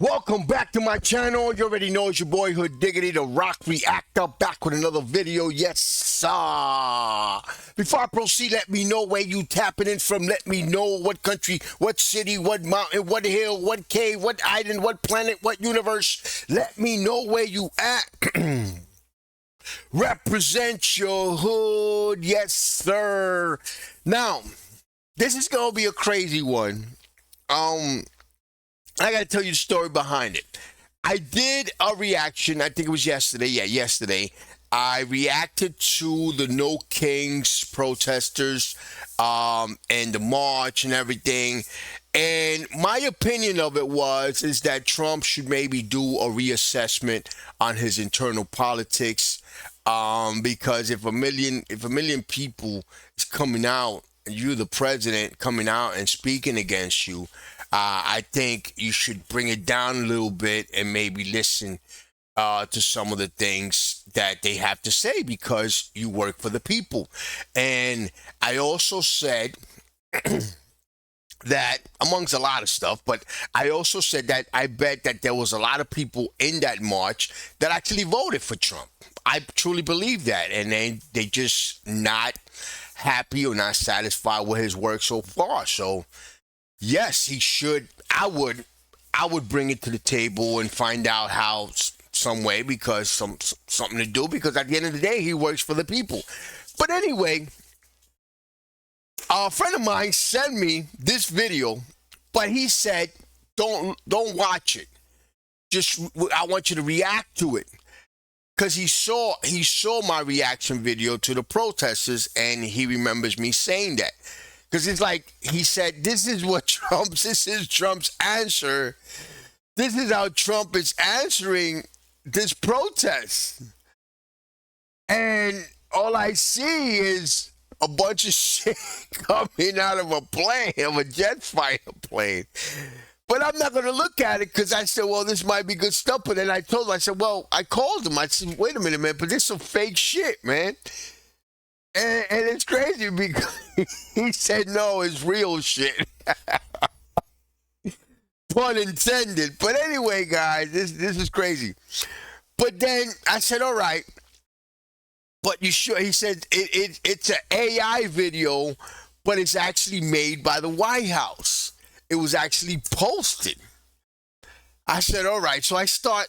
Welcome back to my channel. You already know it's your boy Hood Diggity, the Rock Reactor, back with another video. Yes, sir. Before I proceed, let me know where you tapping in from. Let me know what country, what city, what mountain, what hill, what cave, what island, what planet, what universe. Let me know where you at. Represent your hood. Yes, sir. Now, this is going to be a crazy one. I got to tell you the story behind it. I did a reaction. I think it was yesterday. Yeah, yesterday. I reacted to the No Kings protesters and the march and everything. And my opinion of it is that Trump should maybe do a reassessment on his internal politics. Because if a million people is coming out and you're the president coming out and speaking against you, I think you should bring it down a little bit and maybe listen to some of the things that they have to say because you work for the people. And I also said that, amongst a lot of stuff, but I also said that I bet that there was a lot of people in that march that actually voted for Trump. I truly believe that, and they just not happy or not satisfied with his work so far. So yes, he should. I would bring it to the table and find out how, some way, because something to do, because at the end of the day, he works for the people. But anyway, a friend of mine sent me this video, but he said, don't watch it. I want you to react to it. Because he saw my reaction video to the protesters, and he remembers me saying that. Because it's like, he said, this is Trump's answer. This is how Trump is answering this protest. And all I see is a bunch of shit coming out of a jet fighter plane. But I'm not going to look at it because I said, well, this might be good stuff. But then I told him, I said, well, I called him. I said, wait a minute, man, but this is some fake shit, man. And it's crazy because he said, no, it's real shit. Pun intended. But anyway, guys, this is crazy. But then I said, all right. But you sure? He said, it's an AI video, but it's actually made by the White House. It was actually posted. I said, all right. So I start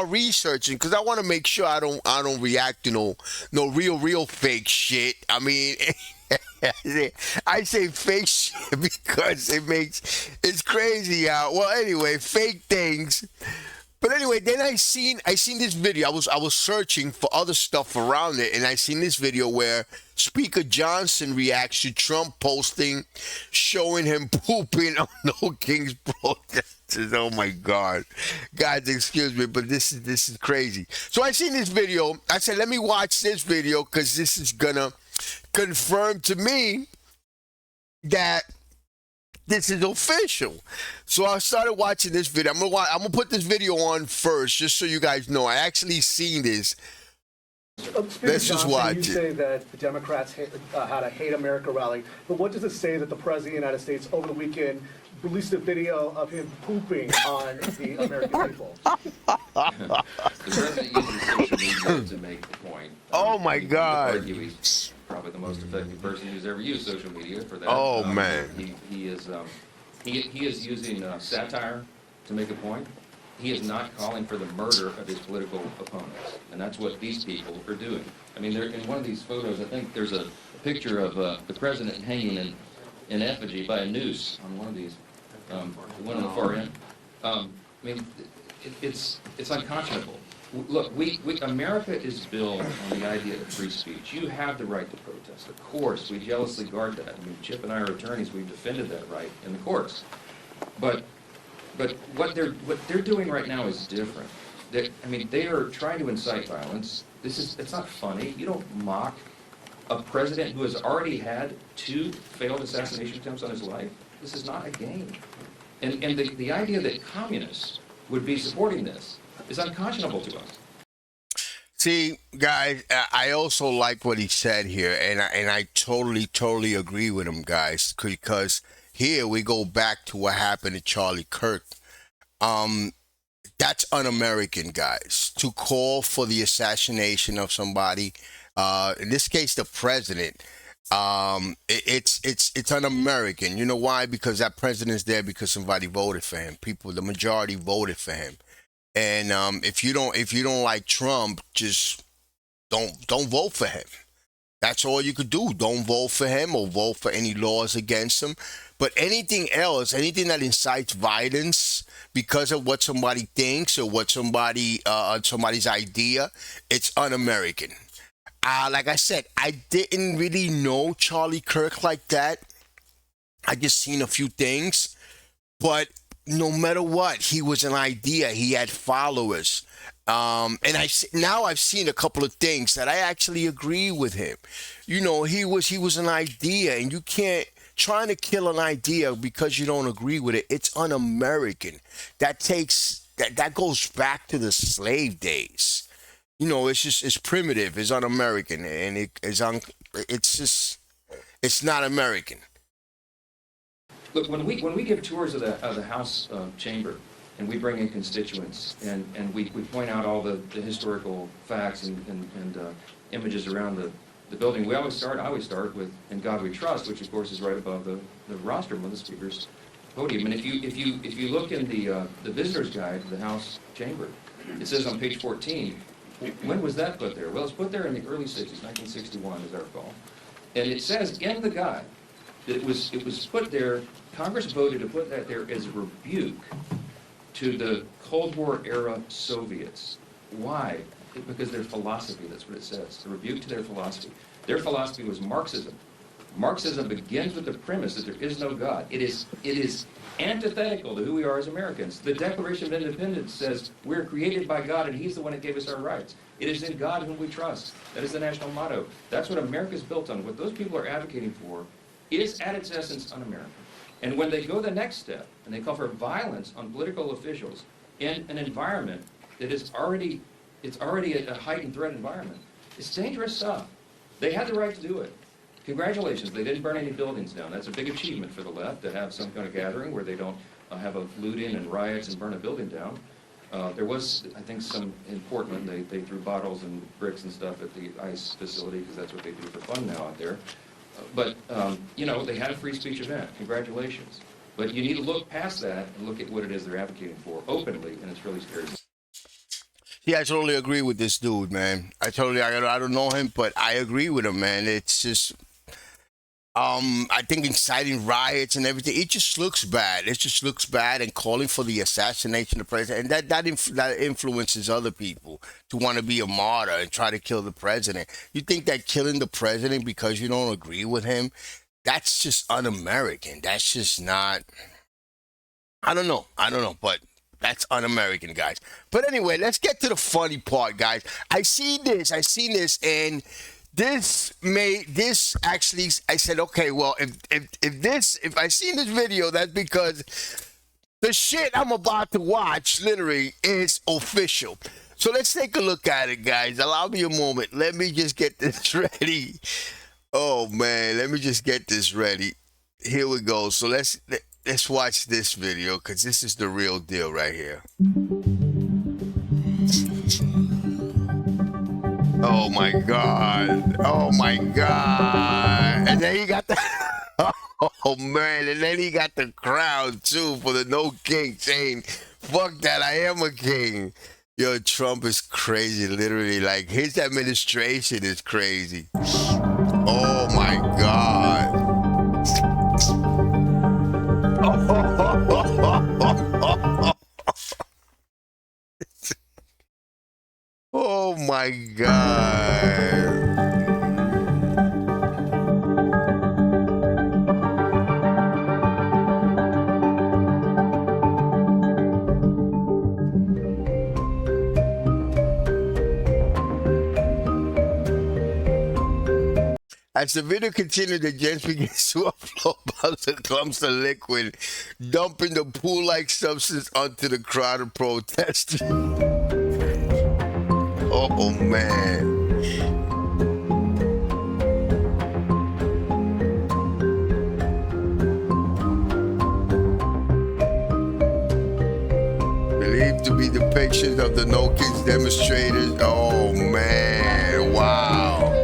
researching because I want to make sure I don't react to no real fake shit. I mean, I say fake shit because it's crazy out. Well, anyway, fake things. But anyway, then I seen this video. I was searching for other stuff around it, and I seen this video where Speaker Johnson reacts to Trump posting showing him pooping on No Kings protesters. Oh my God, guys, excuse me, but this is crazy. So I seen this video. I said, let me watch this video because this is gonna confirm to me that this is official. So I started watching this video. I'm gonna put this video on first, just so you guys know. I actually seen this. Let's just watch it. You say that the Democrats had a Hate America rally, but what does it say that the President of the United States over the weekend released a video of him pooping on the American people? The President uses social media to make the point. Oh my God. Argue he's probably the most effective person who's ever used social media for that. Oh man. He is using satire to make a point. He is not calling for the murder of his political opponents, and that's what these people are doing. I mean, in one of these photos, I think there's a picture of the president hanging in effigy by a noose on one of these, the one on the far end. I mean, it's unconscionable. Look, America is built on the idea of free speech. You have the right to protest. Of course, we jealously guard that. I mean, Chip and I are attorneys. We've defended that right in the courts. But what they're doing right now is different. They are trying to incite violence. It's not funny. You don't mock a president who has already had 2 failed assassination attempts on his life. This is not a game. And the idea that communists would be supporting this is unconscionable to us. See, guys, I also like what he said here, and I totally agree with him, guys, because here we go back to what happened to Charlie Kirk. Um, that's un-American, guys. To call for the assassination of somebody, in this case, the president. It's un-American. You know why? Because that president's there because somebody voted for him. People, the majority voted for him. And if you don't like Trump, just don't vote for him. That's all you could do. Don't vote for him or vote for any laws against him. But anything else, anything that incites violence because of what somebody thinks or what somebody's idea, it's un-American. Like I said, I didn't really know Charlie Kirk like that. I just seen a few things, but no matter what, he was an idea. He had followers. And now I've seen a couple of things that I actually agree with him. You know, he was an idea, and you can't trying to kill an idea because you don't agree with it. It's un-American. That goes back to the slave days. You know, it's primitive. It's un-American, and it's not American. Look, when we give tours of the House chamber, and we bring in constituents, and we point out all the historical facts and images around the building, I always start with "In God We Trust," which of course is right above the rostrum of the speaker's podium. And if you look in the visitor's guide to the House chamber, it says on page 14, when was that put there? Well, it's put there in the early 60s, 1961, as I recall. And it says in the guide that it was put there, Congress voted to put that there as a rebuke to the Cold War era Soviets. Why? Because their philosophy, that's what it says, a rebuke to their philosophy. Their philosophy was Marxism. Marxism begins with the premise that there is no God. It is antithetical to who we are as Americans. The Declaration of Independence says we're created by God and He's the one that gave us our rights. It is in God whom we trust. That is the national motto. That's what America's built on. What those people are advocating for is at its essence un-American. And when they go the next step and they call for violence on political officials in an environment that is already a heightened threat environment, it's dangerous stuff. They had the right to do it. Congratulations, they didn't burn any buildings down. That's a big achievement for the left to have some kind of gathering where they don't have a loot-in and riots and burn a building down. There was, I think, some in Portland, they threw bottles and bricks and stuff at the ICE facility because that's what they do for fun now out there. But, you know, they had a free speech event. Congratulations. But you need to look past that and look at what it is they're advocating for openly, and it's really scary. Yeah, I totally agree with this dude, man. I don't know him, but I agree with him, man. It's just, I think inciting riots and everything, it just looks bad. It just looks bad, and calling for the assassination of the president, and that influences other people to want to be a martyr and try to kill the president. You think that killing the president because you don't agree with him, that's just un-American. That's just not, I don't know, but that's un-American, guys. But anyway, let's get to the funny part, guys. I seen this, and this actually, I said, okay, well, if I seen this video, that's because the shit I'm about to watch literally is official. So let's take a look at it, guys. Allow me a moment. Let me just get this ready. Oh man, let me just get this ready. Here we go. So let's watch this video, because this is the real deal right here. Oh my God. Oh my God. And then he got the oh man, and then he got the crown too for the no king saying, fuck that, I am a king. Yo, Trump is crazy, literally. Like, his administration is crazy. Oh my God. Oh my God. As the video continued, the gents begins to upload bottles and clumps of liquid, dumping the pool-like substance onto the crowd of protesters. Oh man. up to be depictions of the No Kings demonstrators. Oh man, wow.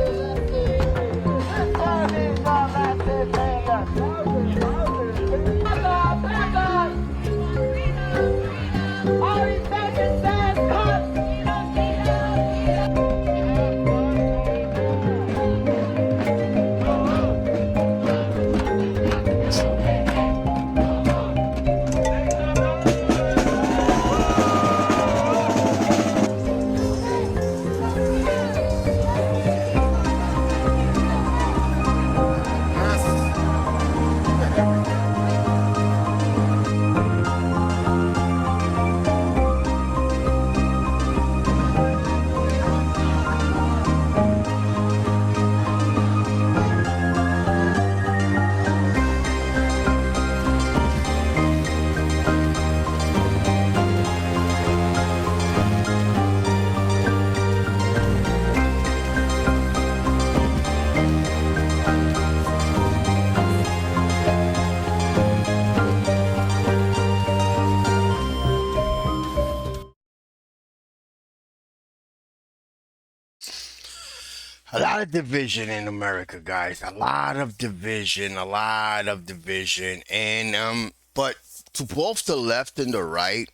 A lot of division in America, guys. A lot of division, a lot of division. And but to both the left and the right,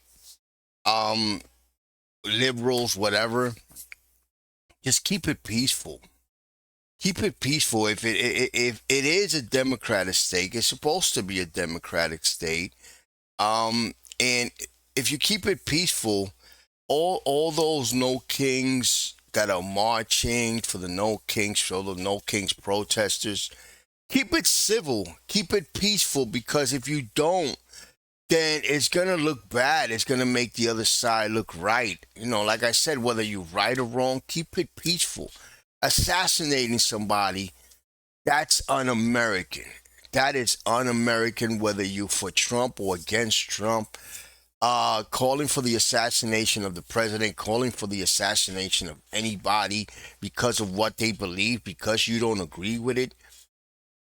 um, liberals, whatever, just keep it peaceful. Keep it peaceful. If it is a democratic state, it's supposed to be a democratic state. And if you keep it peaceful, all those no kings that are marching for the no kings, for the no kings protesters, keep it civil, keep it peaceful, because if you don't, then it's gonna look bad. It's gonna make the other side look right. You know, like I said, whether you're right or wrong, keep it peaceful. Assassinating somebody, that's un-American. That is un-American, whether you for Trump or against Trump. Calling for the assassination of the president, calling for the assassination of anybody because of what they believe, because you don't agree with it,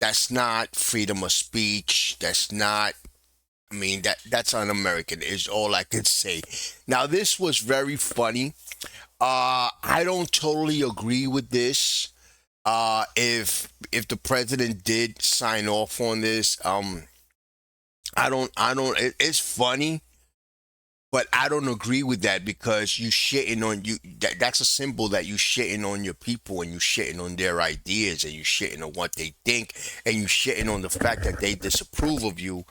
that's not freedom of speech. That's not, I mean, that's un-American is all I could say. Now, this was very funny. I don't totally agree with this. If the president did sign off on this, it's funny, but I don't agree with that, because you shitting on you. That's a symbol that you shitting on your people, and you shitting on their ideas, and you shitting on what they think, and you shitting on the fact that they disapprove of you.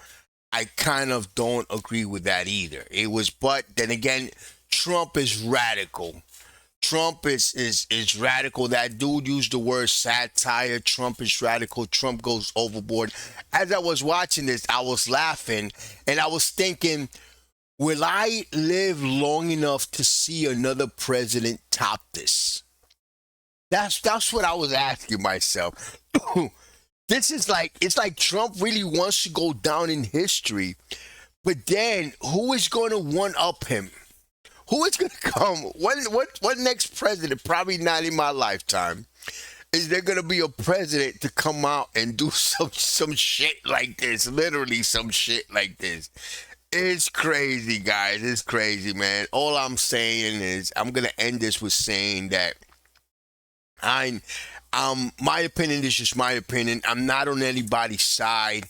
I kind of don't agree with that either. But then again, Trump is radical. Trump is radical. That dude used the word satire. Trump is radical. Trump goes overboard. As I was watching this, I was laughing, and I was thinking, will I live long enough to see another president top this? That's what I was asking myself. This is like, it's like Trump really wants to go down in history, but then who is going to one up him? Who is going to come? What next president? Probably not in my lifetime. Is there going to be a president to come out and do some shit like this? Literally some shit like this. It's crazy, guys. It's crazy, man. All I'm saying is, I'm going to end this with saying that my opinion is just my opinion. I'm not on anybody's side.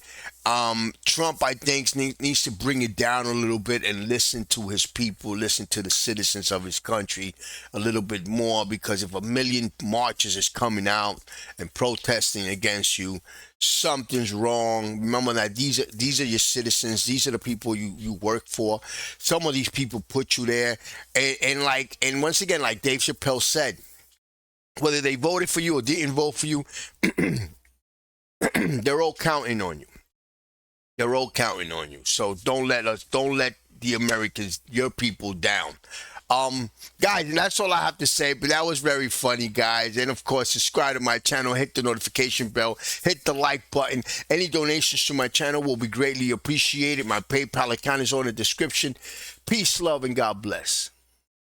Trump, I think, needs to bring it down a little bit and listen to his people, listen to the citizens of his country a little bit more, because if a million marchers is coming out and protesting against you, something's wrong. Remember that these are your citizens. These are the people you work for. Some of these people put you there, and once again, like Dave Chappelle said, whether they voted for you or didn't vote for you, they're all counting on you. They're all counting on you. So don't let the Americans, your people, down. Guys, and that's all I have to say, but that was very funny, guys. And of course, subscribe to my channel, hit the notification bell, hit the like button. Any donations to my channel will be greatly appreciated. My PayPal account is on the description. Peace, love, and God bless.